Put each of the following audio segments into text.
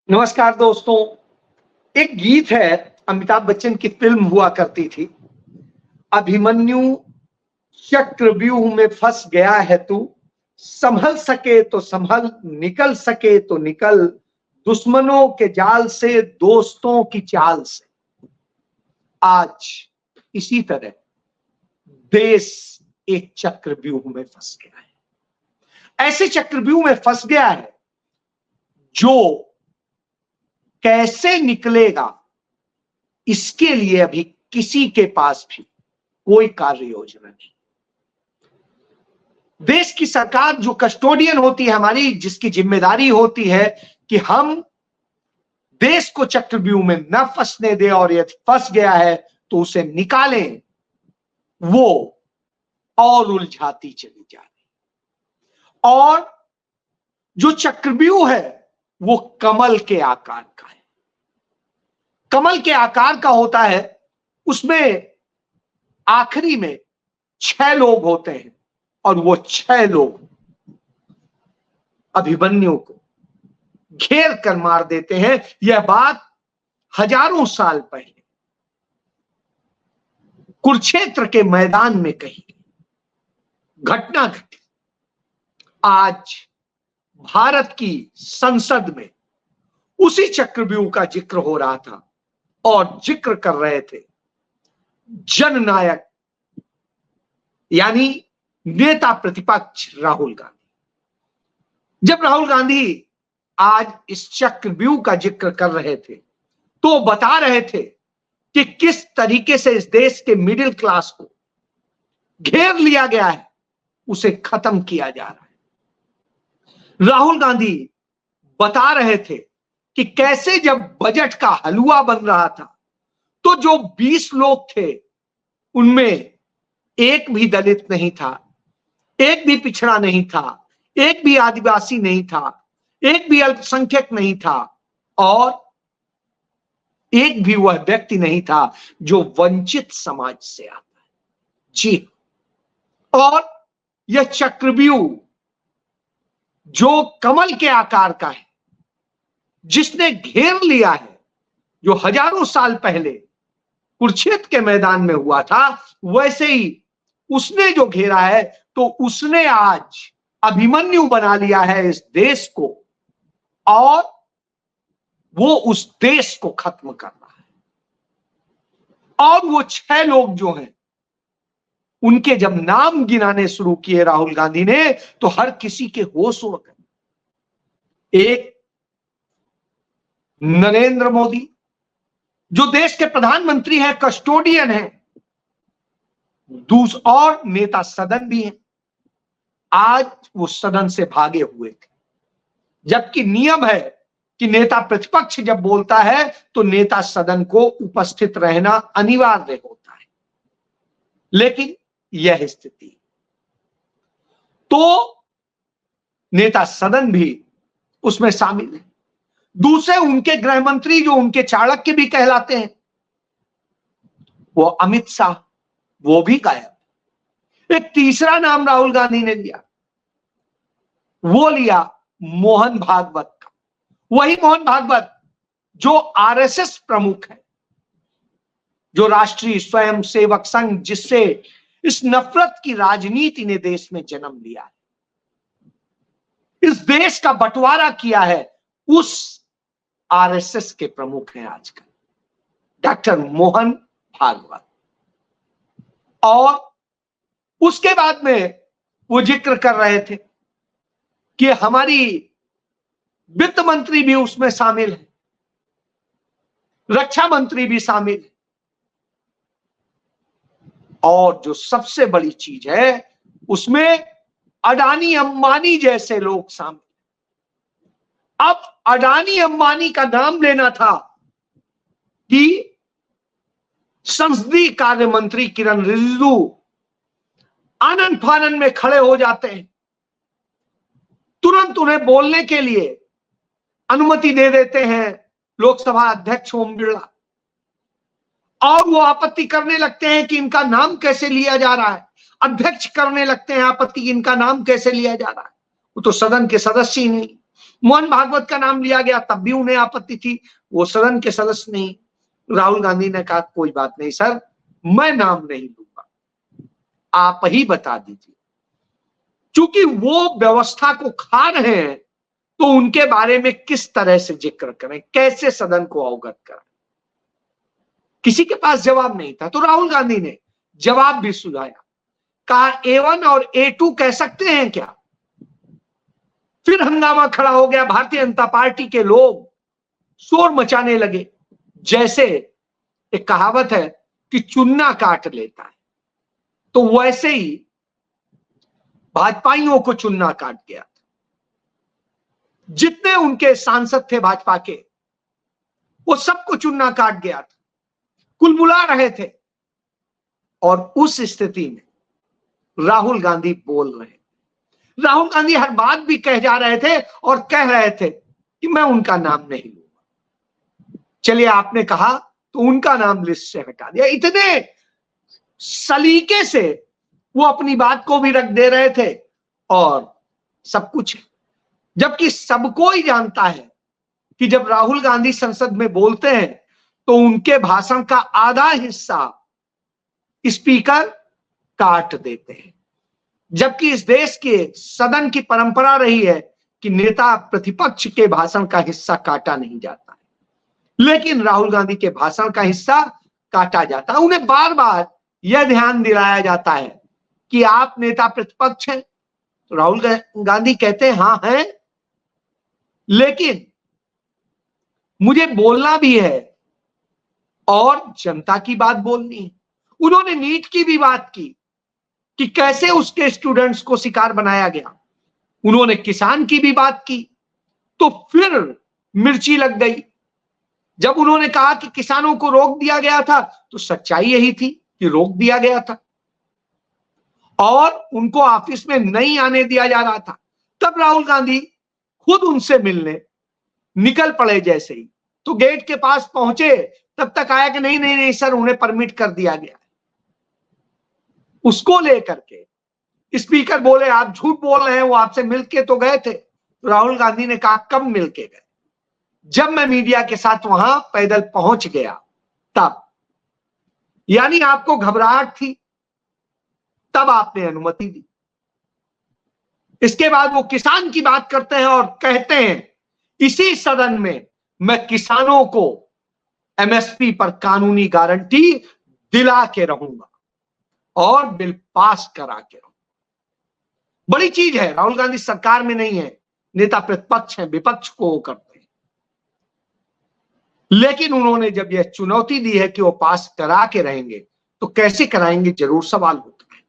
नमस्कार दोस्तों। एक गीत है, अमिताभ बच्चन की फिल्म हुआ करती थी, अभिमन्यु चक्रव्यूह में फंस गया है तू, संभल सके तो संभल, निकल सके तो निकल, दुश्मनों के जाल से, दोस्तों की चाल से। आज इसी तरह देश एक चक्रव्यूह में फंस गया है। ऐसे चक्रव्यूह में फंस गया है जो कैसे निकलेगा, इसके लिए अभी किसी के पास भी कोई कार्य योजना नहीं। देश की सरकार जो कस्टोडियन होती है हमारी, जिसकी जिम्मेदारी होती है कि हम देश को चक्रव्यूह में न फंसने दे, और यदि फंस गया है तो उसे निकालें, वो और उलझाती चली जा रही। और जो चक्रव्यूह है वो कमल के आकार का है। कमल के आकार का होता है, उसमें आखिरी में 6 लोग होते हैं, और वो 6 लोग अभिमन्यु को घेर कर मार देते हैं। यह बात हजारों साल पहले कुरुक्षेत्र के मैदान में कही घटना घटी। आज भारत की संसद में उसी चक्रव्यूह का जिक्र हो रहा था, और जिक्र कर रहे थे जननायक यानी नेता प्रतिपक्ष राहुल गांधी। जब राहुल गांधी आज इस चक्रव्यूह का जिक्र कर रहे थे तो बता रहे थे कि किस तरीके से इस देश के मिडिल क्लास को घेर लिया गया है, उसे खत्म किया जा रहा है। राहुल गांधी बता रहे थे कि कैसे जब बजट का हलवा बन रहा था तो जो 20 लोग थे उनमें एक भी दलित नहीं था, एक भी पिछड़ा नहीं था, एक भी आदिवासी नहीं था, एक भी अल्पसंख्यक नहीं था, और एक भी वह व्यक्ति नहीं था जो वंचित समाज से आता है। जी, और यह चक्रव्यूह जो कमल के आकार का है, जिसने घेर लिया है, जो हजारों साल पहले कुरुक्षेत्र के मैदान में हुआ था, वैसे ही उसने जो घेरा है, तो उसने आज अभिमन्यु बना लिया है इस देश को, और वो उस देश को खत्म कर रहा है। और वो 6 लोग जो हैं, उनके जब नाम गिनाने शुरू किए राहुल गांधी ने, तो हर किसी के होश उड़ गए। एक नरेंद्र मोदी, जो देश के प्रधानमंत्री हैं, कस्टोडियन हैं, और नेता सदन भी हैं। आज वो सदन से भागे हुए थे, जबकि नियम है कि नेता प्रतिपक्ष जब बोलता है तो नेता सदन को उपस्थित रहना अनिवार्य होता है, लेकिन यह स्थिति, तो नेता सदन भी उसमें शामिल है। दूसरे उनके गृह मंत्री, जो उनके चाणक्य भी कहलाते हैं, वो अमित शाह, वो भी गायब। एक तीसरा नाम राहुल गांधी ने लिया, वो लिया मोहन भागवत का। वही मोहन भागवत जो आरएसएस प्रमुख है, जो राष्ट्रीय स्वयंसेवक संघ, जिससे इस नफरत की राजनीति ने देश में जन्म लिया है, इस देश का बंटवारा किया है, उस आरएसएस के प्रमुख हैं आजकल डॉक्टर मोहन भागवत। और उसके बाद में वो जिक्र कर रहे थे कि हमारी वित्त मंत्री भी उसमें शामिल है, रक्षा मंत्री भी शामिल है, और जो सबसे बड़ी चीज है, उसमें अडानी अंबानी जैसे लोग शामिल। अब अडानी अंबानी का नाम लेना था कि संसदीय कार्य मंत्री किरण रिजिजू आनन फानन में खड़े हो जाते हैं, तुरंत उन्हें बोलने के लिए अनुमति दे देते हैं लोकसभा अध्यक्ष ओम बिरला, और वो आपत्ति करने लगते हैं कि इनका नाम कैसे लिया जा रहा है। अध्यक्ष करने लगते हैं आपत्ति, इनका नाम कैसे लिया जा रहा है, वो तो सदन के सदस्य ही नहीं। मोहन भागवत का नाम लिया गया, तब भी उन्हें आपत्ति थी, वो सदन के सदस्य नहीं। राहुल गांधी ने कहा कोई बात नहीं सर, मैं नाम नहीं लूंगा, आप ही बता दीजिए। क्योंकि वो व्यवस्था को खा रहे हैं, तो उनके बारे में किस तरह से जिक्र करें, कैसे सदन को अवगत करें। किसी के पास जवाब नहीं था, तो राहुल गांधी ने जवाब भी सुझाया, कहा A1 और A2 कह सकते हैं क्या। फिर हंगामा खड़ा हो गया, भारतीय जनता पार्टी के लोग शोर मचाने लगे। जैसे एक कहावत है कि चुन्ना काट लेता है, तो वैसे ही भाजपाइयों को चुन्ना काट गया। जितने उनके सांसद थे भाजपा के, वो सबको चुन्ना काट गया था, कुलबुला रहे थे। और उस स्थिति में राहुल गांधी बोल रहे, राहुल गांधी हर बात भी कह जा रहे थे और कह रहे थे कि मैं उनका नाम नहीं लूंगा। चलिए, आपने कहा तो उनका नाम लिस्ट से हटा दिया। इतने सलीके से वो अपनी बात को भी रख दे रहे थे और सब कुछ। जबकि सबको ही जानता है कि जब राहुल गांधी संसद में बोलते हैं तो उनके भाषण का आधा हिस्सा स्पीकर काट देते हैं। जबकि इस देश के सदन की परंपरा रही है कि नेता प्रतिपक्ष के भाषण का हिस्सा काटा नहीं जाता है, लेकिन राहुल गांधी के भाषण का हिस्सा काटा जाता है। उन्हें बार बार यह ध्यान दिलाया जाता है कि आप नेता प्रतिपक्ष हैं। तो राहुल गांधी कहते हैं हाँ है, लेकिन मुझे बोलना भी है और जनता की बात बोलनी है। उन्होंने नीट की भी बात की कि कैसे उसके स्टूडेंट्स को शिकार बनाया गया। उन्होंने किसान की भी बात की, तो फिर मिर्ची लग गई। जब उन्होंने कहा कि किसानों को रोक दिया गया था, तो सच्चाई यही थी कि रोक दिया गया था और उनको ऑफिस में नहीं आने दिया जा रहा था। तब राहुल गांधी खुद उनसे मिलने निकल पड़े। जैसे ही तो गेट के पास पहुंचे, तब तक आया कि नहीं नहीं नहीं सर, उन्हें परमिट कर दिया गया। उसको लेकर के स्पीकर बोले आप झूठ बोल रहे हैं, वो आपसे मिलके तो गए थे। तो राहुल गांधी ने कहा कब मिलके गए? जब मैं मीडिया के साथ वहां पैदल पहुंच गया तब। यानी आपको घबराहट थी, तब आपने अनुमति दी। इसके बाद वो किसान की बात करते हैं और कहते हैं इसी सदन में मैं किसानों को एमएसपी पर कानूनी गारंटी दिला के रहूंगा और बिल पास करा के रहूंगा। बड़ी चीज है, राहुल गांधी सरकार में नहीं है, नेता प्रतिपक्ष है, विपक्ष को वो करते हैं। लेकिन उन्होंने जब यह चुनौती दी है कि वो पास करा के रहेंगे, तो कैसे कराएंगे, जरूर सवाल होता है।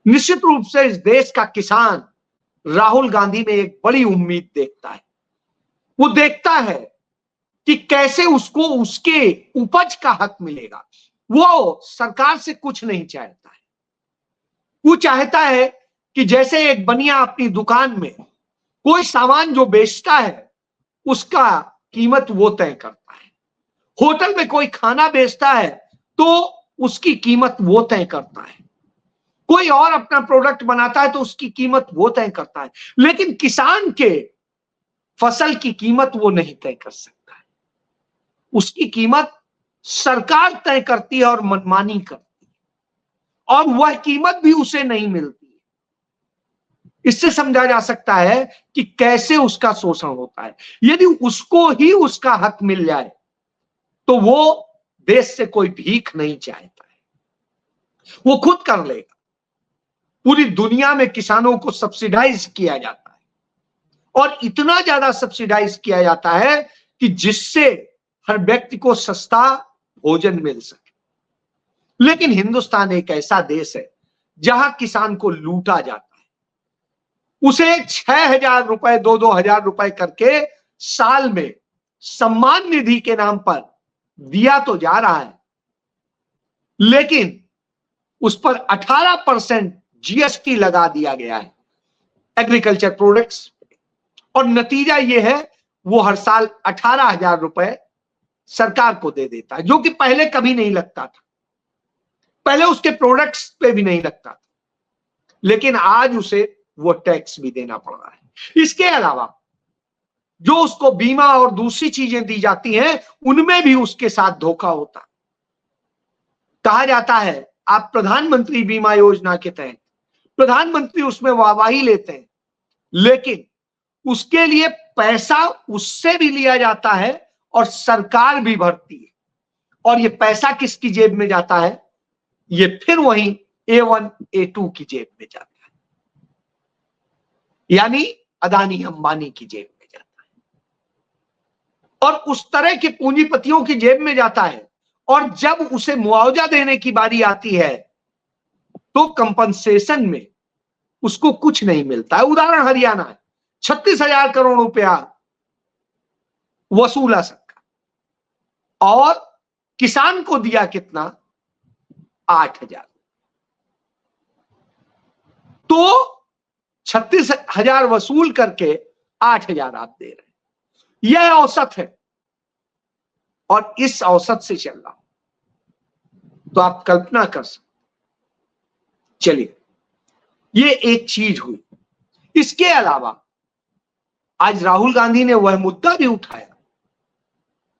निश्चित रूप से इस देश का किसान राहुल गांधी में एक बड़ी उम्मीद देखता है। वो देखता है कि कैसे उसको उसके उपज का हक मिलेगा। वो सरकार से कुछ नहीं चाहता है। वो चाहता है कि जैसे एक बनिया अपनी दुकान में कोई सामान जो बेचता है उसका कीमत वो तय करता है, होटल में कोई खाना बेचता है तो उसकी कीमत वो तय करता है, कोई और अपना प्रोडक्ट बनाता है तो उसकी कीमत वो तय करता है। लेकिन किसान के फसल की कीमत वो नहीं तय कर सकता है। उसकी कीमत सरकार तय करती है और मनमानी करती है, और वह कीमत भी उसे नहीं मिलती। इससे समझा जा सकता है कि कैसे उसका शोषण होता है। यदि उसको ही उसका हक मिल जाए तो वो देश से कोई भीख नहीं चाहता है, वो खुद कर लेगा। पूरी दुनिया में किसानों को सब्सिडाइज किया जाता है और इतना ज्यादा सब्सिडाइज किया जाता है कि जिससे हर व्यक्ति को सस्ता भोजन मिल सके। लेकिन हिंदुस्तान एक ऐसा देश है जहां किसान को लूटा जाता है। उसे 6,000 रुपए 2,000 रुपए करके साल में सम्मान निधि के नाम पर दिया तो जा रहा है, लेकिन उस पर 18% जीएसटी लगा दिया गया है एग्रीकल्चर प्रोडक्ट्स। और नतीजा यह है वो हर साल 18,000 रुपए सरकार को दे देता है, जो कि पहले कभी नहीं लगता था। पहले उसके प्रोडक्ट्स पे भी नहीं लगता था, लेकिन आज उसे वो टैक्स भी देना पड़ रहा है। इसके अलावा जो उसको बीमा और दूसरी चीजें दी जाती हैं उनमें भी उसके साथ धोखा होता। कहा जाता है आप प्रधानमंत्री बीमा योजना के तहत प्रधानमंत्री उसमें वाहवाही लेते हैं, लेकिन उसके लिए पैसा उससे भी लिया जाता है और सरकार भी भरती है। और ये पैसा किसकी जेब में जाता है? ये फिर वही A1 A2 की जेब में जाता है, यानी अदानी अंबानी की जेब में जाता है और उस तरह के पूंजीपतियों की जेब में जाता है। और जब उसे मुआवजा देने की बारी आती है तो कंपनसेशन में उसको कुछ नहीं मिलता है। उदाहरण हरियाणा है, 36,000 करोड़ रुपया वसूला सरकार और किसान को दिया कितना? 8,000। तो 36,000 वसूल करके 8,000 आप दे रहे हैं, यह औसत है और इस औसत से चल रहा हूं तो आप कल्पना कर सकते। चलिए, ये एक चीज हुई। इसके अलावा आज राहुल गांधी ने वह मुद्दा भी उठाया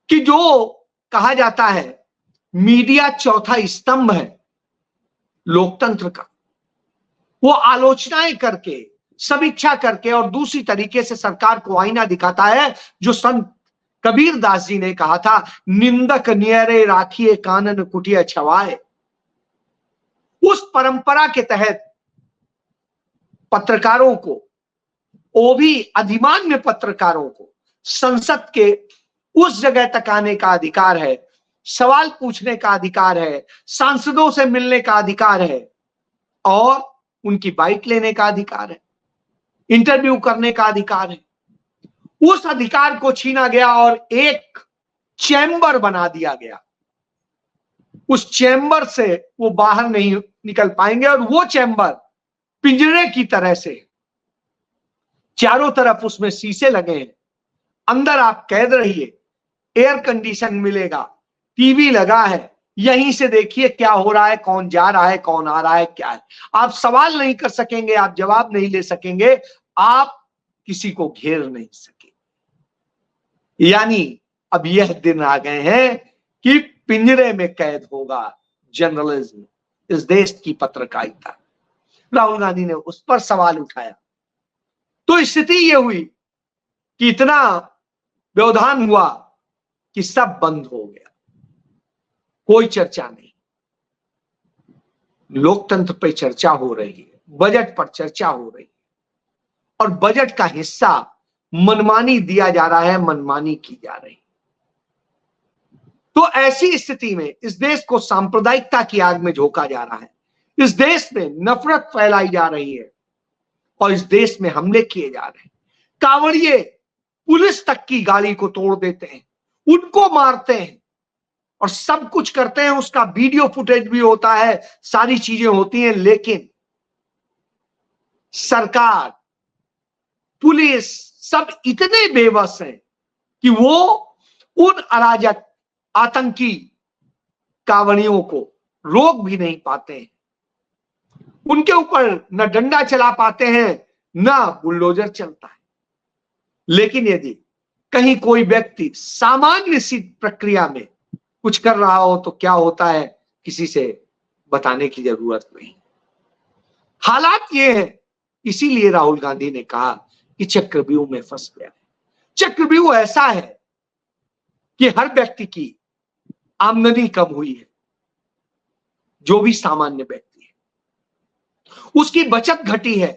कि जो कहा जाता है मीडिया चौथा स्तंभ है लोकतंत्र का, वो आलोचनाएं करके, समीक्षा करके और दूसरी तरीके से सरकार को आईना दिखाता है। जो संत कबीर दास जी ने कहा था, निंदक न्यारे राखिए कानन कुटिया छवाए, उस परंपरा के तहत पत्रकारों को, वो भी अधिमान्य पत्रकारों को संसद के उस जगह तक आने का अधिकार है, सवाल पूछने का अधिकार है, सांसदों से मिलने का अधिकार है और उनकी बाइट लेने का अधिकार है, इंटरव्यू करने का अधिकार है। उस अधिकार को छीना गया और एक चैम्बर बना दिया गया। उस चैम्बर से वो बाहर नहीं निकल पाएंगे और वो चैम्बर पिंजरे की तरह से, चारों तरफ उसमें शीशे लगे हैं, अंदर आप कैद रहिए, एयर कंडीशन मिलेगा, टीवी लगा है, यहीं से देखिए क्या हो रहा है, कौन जा रहा है, कौन आ रहा है, क्या है। आप सवाल नहीं कर सकेंगे, आप जवाब नहीं ले सकेंगे, आप किसी को घेर नहीं सकेंगे। यानी अब यह दिन आ गए हैं कि पिंजरे में कैद होगा जर्नलिज्म, इस देश की पत्रकारिता। राहुल गांधी ने उस पर सवाल उठाया तो स्थिति यह हुई कि इतना व्यवधान हुआ कि सब बंद हो गया, कोई चर्चा नहीं। लोकतंत्र पर चर्चा हो रही है, बजट पर चर्चा हो रही है और बजट का हिस्सा मनमानी दिया जा रहा है, मनमानी की जा रही है। तो ऐसी स्थिति में इस देश को सांप्रदायिकता की आग में झोंका जा रहा है, इस देश में नफरत फैलाई जा रही है और इस देश में हमले किए जा रहे हैं। कांवड़िए पुलिस तक की गाड़ी को तोड़ देते हैं, उनको मारते हैं और सब कुछ करते हैं। उसका वीडियो फुटेज भी होता है, सारी चीजें होती हैं, लेकिन सरकार, पुलिस सब इतने बेबस हैं कि वो उन अराजक आतंकी कांवड़ियों को रोक भी नहीं पाते हैं, उनके ऊपर न डंडा चला पाते हैं, न बुलडोजर चलता है। लेकिन यदि कहीं कोई व्यक्ति सामान्य सी प्रक्रिया में कुछ कर रहा हो तो क्या होता है, किसी से बताने की जरूरत नहीं। हालात ये है, इसीलिए राहुल गांधी ने कहा कि चक्रव्यूह में फंस गया है। चक्रव्यूह ऐसा है कि हर व्यक्ति की आमदनी कम हुई है, जो भी सामान्य व्यक्ति है उसकी बचत घटी है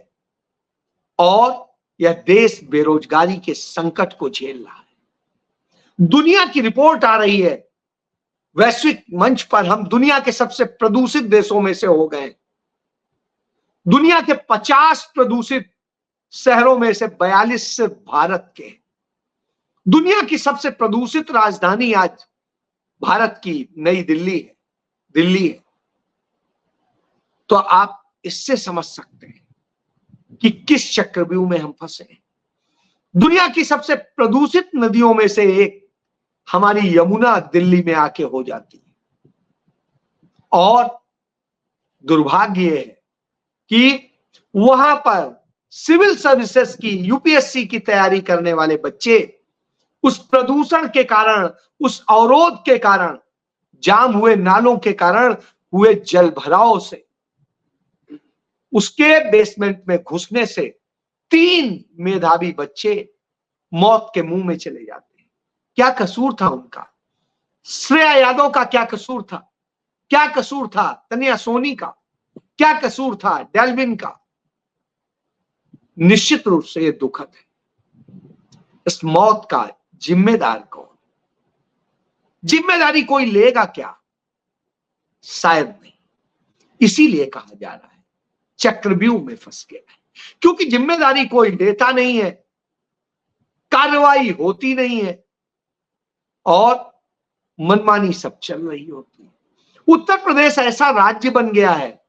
और यह देश बेरोजगारी के संकट को झेल रहा है। दुनिया की रिपोर्ट आ रही है, वैश्विक मंच पर हम दुनिया के सबसे प्रदूषित देशों में से हो गए। दुनिया के 50 प्रदूषित शहरों में से 42 सिर्फ भारत के। दुनिया की सबसे प्रदूषित राजधानी आज भारत की नई दिल्ली है। तो आप इससे समझ सकते हैं कि किस चक्रव्यूह में हम फंसे हैं। दुनिया की सबसे प्रदूषित नदियों में से एक हमारी यमुना दिल्ली में आके हो जाती है और दुर्भाग्य है कि वहां पर सिविल सर्विसेज की, यूपीएससी की तैयारी करने वाले बच्चे उस प्रदूषण के कारण, उस अवरोध के कारण, जाम हुए नालों के कारण हुए जल भराव से, उसके बेसमेंट में घुसने से 3 मेधावी बच्चे मौत के मुंह में चले जाते हैं। क्या कसूर था उनका? श्रेया यादव का क्या कसूर था? क्या कसूर था तनिया सोनी का? क्या कसूर था डेल्विन का? निश्चित रूप से यह दुखद है। इस मौत का जिम्मेदार कौन? जिम्मेदारी कोई लेगा क्या? शायद नहीं। इसीलिए कहा जा रहा है चक्रव्यूह में फंस गया है, क्योंकि जिम्मेदारी कोई लेता नहीं है, कार्रवाई होती नहीं है और मनमानी सब चल रही होती है। उत्तर प्रदेश ऐसा राज्य बन गया है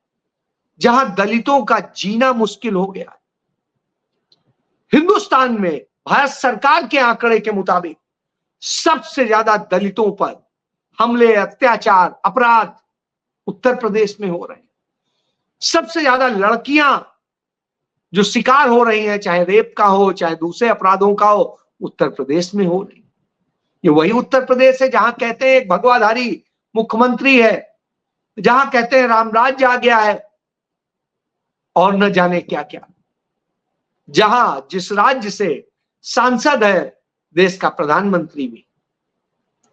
जहां दलितों का जीना मुश्किल हो गया है। हिंदुस्तान में भारत सरकार के आंकड़े के मुताबिक सबसे ज्यादा दलितों पर हमले, अत्याचार, अपराध उत्तर प्रदेश में हो रहे हैं। सबसे ज्यादा लड़कियां जो शिकार हो रही हैं, चाहे रेप का हो चाहे दूसरे अपराधों का हो, उत्तर प्रदेश में हो रही। ये वही उत्तर प्रदेश है जहां कहते हैं एक भगवाधारी मुख्यमंत्री है, जहां कहते हैं राम राज्य आ गया है और न जाने क्या क्या, जहां जिस राज्य से सांसद है देश का प्रधानमंत्री भी,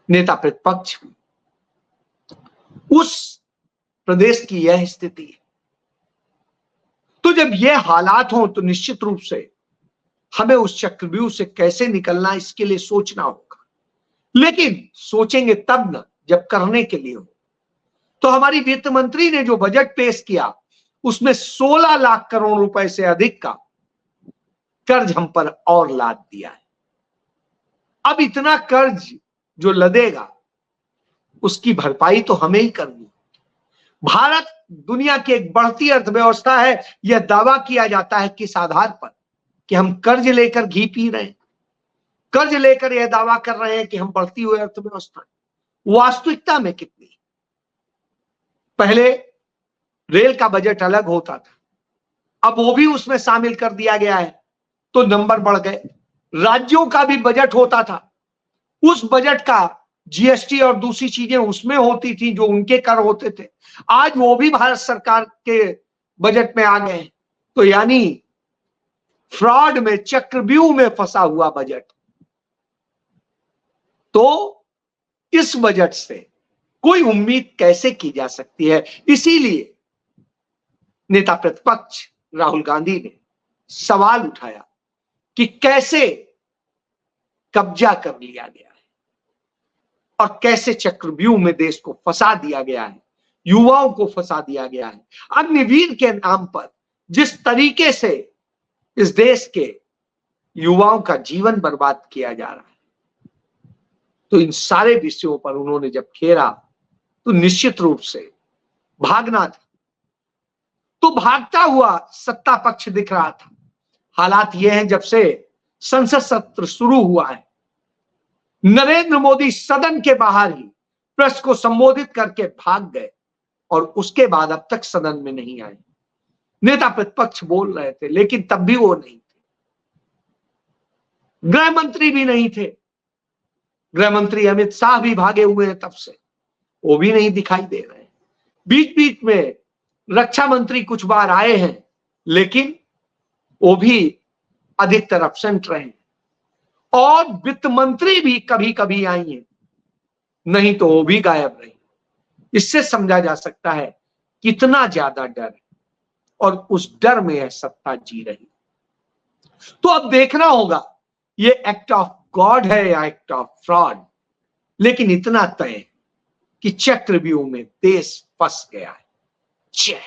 नेता प्रतिपक्ष भी, उस प्रदेश की यह स्थिति है। तो जब यह हालात हो तो निश्चित रूप से हमें उस चक्रव्यूह से कैसे निकलना, इसके लिए सोचना होगा। लेकिन सोचेंगे तब न जब करने के लिए हो। तो हमारी वित्त मंत्री ने जो बजट पेश किया उसमें 16 लाख करोड़ रुपए से अधिक का कर्ज हम पर और लाद दिया है। अब इतना कर्ज जो लदेगा उसकी भरपाई तो हमें ही करनी। भारत दुनिया की एक बढ़ती अर्थव्यवस्था है। यह दावा किया जाता है किस आधार पर? कि हम कर्ज लेकर घी पी रहे हैं, कर्ज लेकर यह दावा कर रहे हैं कि हम बढ़ती हुई अर्थव्यवस्था। वास्तविकता में कितनी? पहले रेल का बजट अलग होता था, अब वो भी उसमें शामिल कर दिया गया है तो नंबर बढ़ गए। राज्यों का भी बजट होता था, उस बजट का जीएसटी और दूसरी चीजें उसमें होती थी जो उनके कर होते थे, आज वो भी भारत सरकार के बजट में आ गए। तो यानी फ्रॉड में, चक्रव्यूह में फंसा हुआ बजट। तो इस बजट से कोई उम्मीद कैसे की जा सकती है? इसीलिए नेता प्रतिपक्ष राहुल गांधी ने सवाल उठाया कि कैसे कब्जा कर लिया गया है और कैसे चक्रव्यूह में देश को फंसा दिया गया है, युवाओं को फंसा दिया गया है। अग्निवीर के नाम पर जिस तरीके से इस देश के युवाओं का जीवन बर्बाद किया जा रहा है, तो इन सारे विषयों पर उन्होंने जब खेरा तो निश्चित रूप से भागना था। तो भागता हुआ सत्ता पक्ष दिख रहा था। हालात ये हैं, जब से संसद सत्र शुरू हुआ है, नरेंद्र मोदी सदन के बाहर ही प्रेस को संबोधित करके भाग गए और उसके बाद अब तक सदन में नहीं आए। नेता प्रतिपक्ष बोल रहे थे लेकिन तब भी वो नहीं थे। गृह मंत्री भी नहीं थे, गृह मंत्री अमित शाह भी भागे हुए हैं, तब से वो भी नहीं दिखाई दे रहे। बीच बीच में रक्षा मंत्री कुछ बार आए हैं लेकिन वो भी अधिकतर एब्सेंट रहे, और वित्त मंत्री भी कभी कभी आई हैं, नहीं तो वो भी गायब रही। इससे समझा जा सकता है कितना ज्यादा डर है और उस डर में यह सत्ता जी रही। तो अब देखना होगा ये एक्ट ऑफ गॉड है या एक्ट ऑफ फ्रॉड। लेकिन इतना तय कि चक्रव्यूह में देश फंस गया है। जय